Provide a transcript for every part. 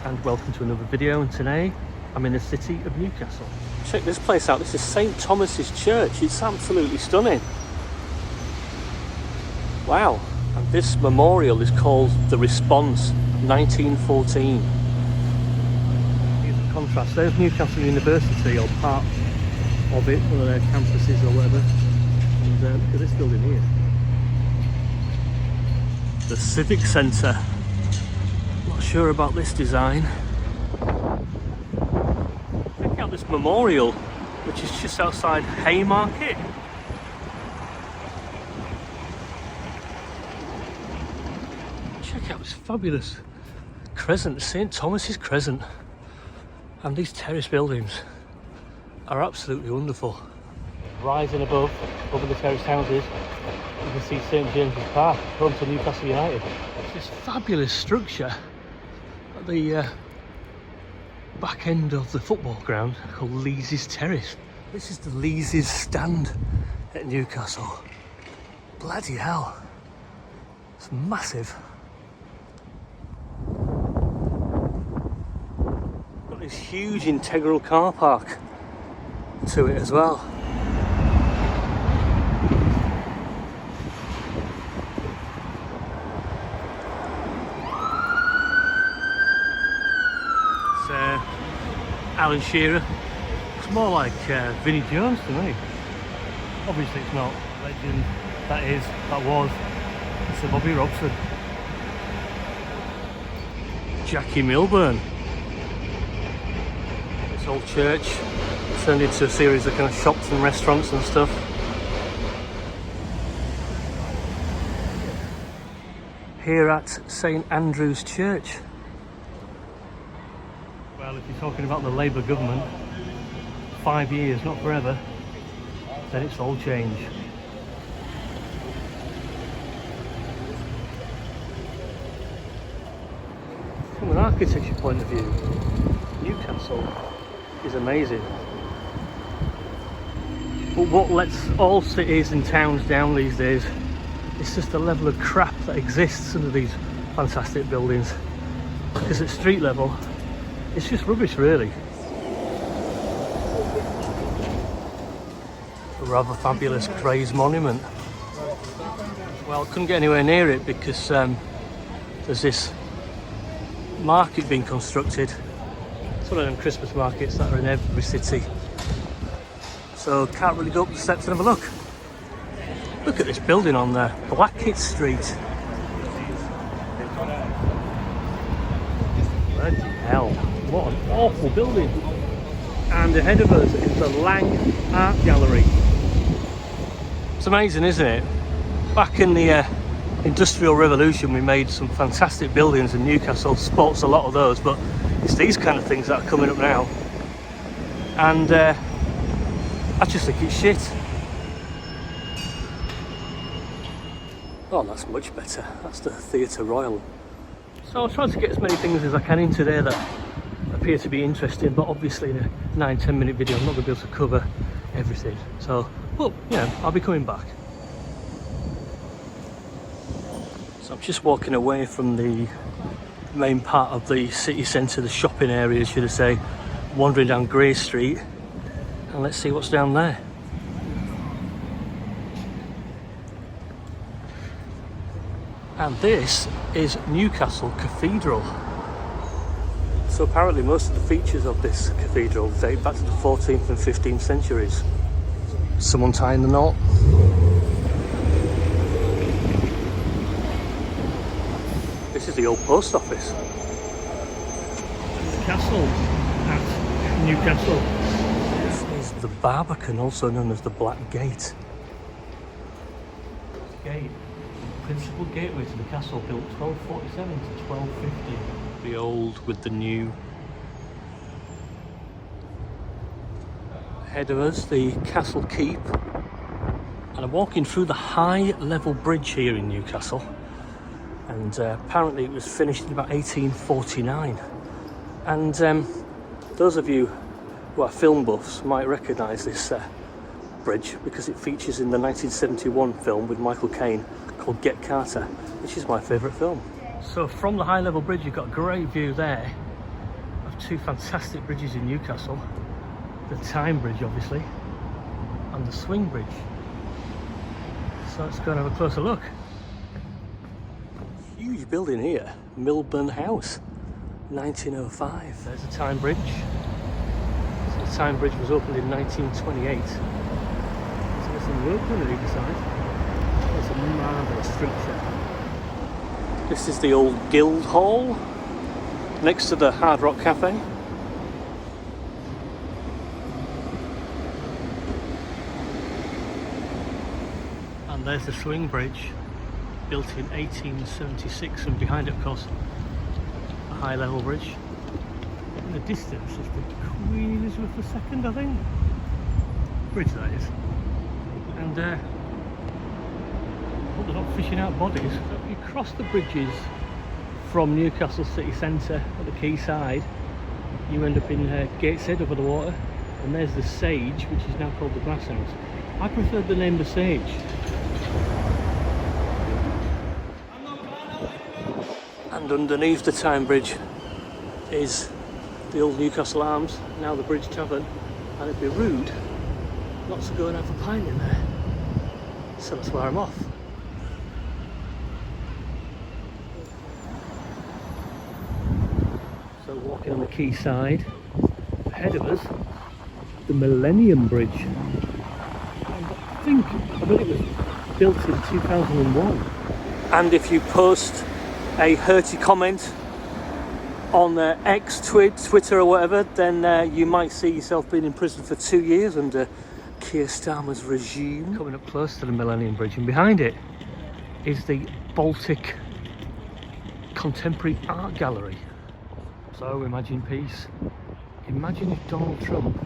and welcome to another video, and today I'm in the city of Newcastle. Check this place out. This is St Thomas's Church. It's absolutely stunning. Wow. And this memorial is called The Response 1914. Here's a contrast. There's Newcastle University, or part of it, one of their campuses or whatever. And look at this building here. The Civic Centre. Not sure about this design. Check out this memorial, which is just outside Haymarket. Check out this fabulous crescent, St Thomas's Crescent. And these terrace buildings are absolutely wonderful. Rising above, over the terraced houses, you can see St James's Park, home to Newcastle United. It's this fabulous structure at the back end of the football ground called Lees's Terrace. This is the Lees's stand at Newcastle. Bloody hell, it's massive. Got this huge integral car park to it as well. Alan Shearer. It's more like Vinnie Jones to me. Obviously it's not legend, that was Sir Bobby Robson. Jackie Milburn. This old church turned into a series of kind of shops and restaurants and stuff. Here at St Andrew's Church. Well, if you're talking about the Labour government, 5 years, not forever, then it's all change. From an architecture point of view, Newcastle is amazing. But what lets all cities and towns down these days is just the level of crap that exists under these fantastic buildings. Because at street level, it's just rubbish, really. A rather fabulous Grays monument. Well, I couldn't get anywhere near it because there's this market being constructed. It's one of them Christmas markets that are in every city. So can't really go up the steps and have a look. Look at this building on there, Blackheath Street. Bloody hell. What an awful building. And ahead of us is the Lang Art Gallery. It's amazing, isn't it? Back in the Industrial Revolution, we made some fantastic buildings, and Newcastle sports a lot of those, but it's these kind of things that are coming up now. And I just think it's shit. Oh, that's much better. That's the Theatre Royal. So I'll try to get as many things as I can in today that appear to be interesting, but obviously in a 9-10 minute video I'm not going to be able to cover everything. So, well, yeah, I'll be coming back. So I'm just walking away from the main part of the city centre, the shopping area, should I say, wandering down Grey Street, and let's see what's down there. And this is Newcastle Cathedral. So apparently most of the features of this cathedral date back to the 14th and 15th centuries. Someone tying the knot. This is the old post office. The castle at Newcastle. This is the Barbican, also known as the Black Gate. Gate. Principal gateway to the castle, built 1247 to 1250. The old with the new. Ahead of us, the Castle Keep. And I'm walking through the high level bridge here in Newcastle. And apparently it was finished in about 1849. And those of you who are film buffs might recognise this bridge because it features in the 1971 film with Michael Caine called Get Carter, which is my favourite film. So from the high level bridge you've got a great view there two fantastic bridges in Newcastle. The Tyne Bridge, obviously, and the Swing Bridge. So let's go and have a closer look. Huge building here, Milburn House, 1905. There's the Tyne Bridge. So the Tyne Bridge was opened in 1928. So there's some rope on either side. It's a marvellous structure. This is the old Guild Hall, next to the Hard Rock Cafe. And there's the Swing Bridge, built in 1876, and behind it, of course, a high level bridge. In the distance is the Queen Elizabeth II, I think. Bridge, that is. And I hope they're not fishing out bodies. So if you cross the bridges from Newcastle city centre at the Quayside, you end up in Gateshead over the water, and there's the Sage, which is now called the Glass House. I preferred the name the Sage. And underneath the Tyne Bridge is the old Newcastle Arms, now the Bridge Tavern, and it'd be rude not to go and have a pint in there. So that's where I'm off. So walking on the Quayside, ahead of us, the Millennium Bridge. And I bet it was built in 2001. And if you post a hurty comment on X, Twitter or whatever, then you might see yourself being in prison for 2 years under Keir Starmer's regime. Coming up close to the Millennium Bridge, and behind it is the Baltic Contemporary Art Gallery. So imagine peace. Imagine if Donald Trump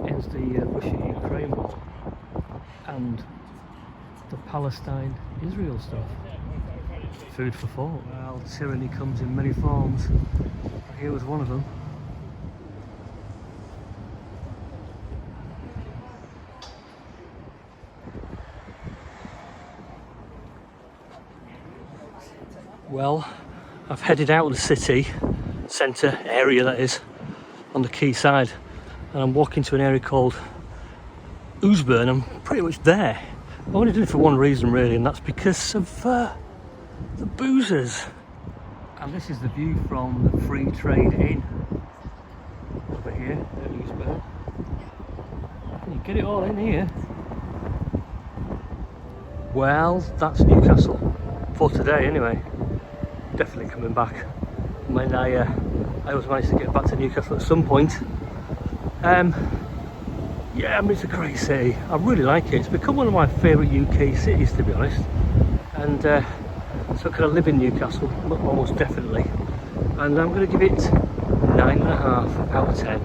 ends the Russia-Ukraine war and the Palestine-Israel stuff. Food for thought. Well, tyranny comes in many forms. Here was one of them. Well, I've headed out of the city centre area, that is, on the Quayside, and I'm walking to an area called Oosburn. I'm pretty much there. I only did it for one reason really, and that's because of the boozers. And this is the view from the Free Trade Inn over here at Oosburn. You get it all in here. Well, that's Newcastle for today anyway. Definitely coming back when I always manage to get back to Newcastle at some point. Yeah, I mean, it's a great city. I really like it. It's become one of my favourite UK cities, to be honest. And so could I live in Newcastle? Almost definitely. And I'm going to give it 9.5 out of 10.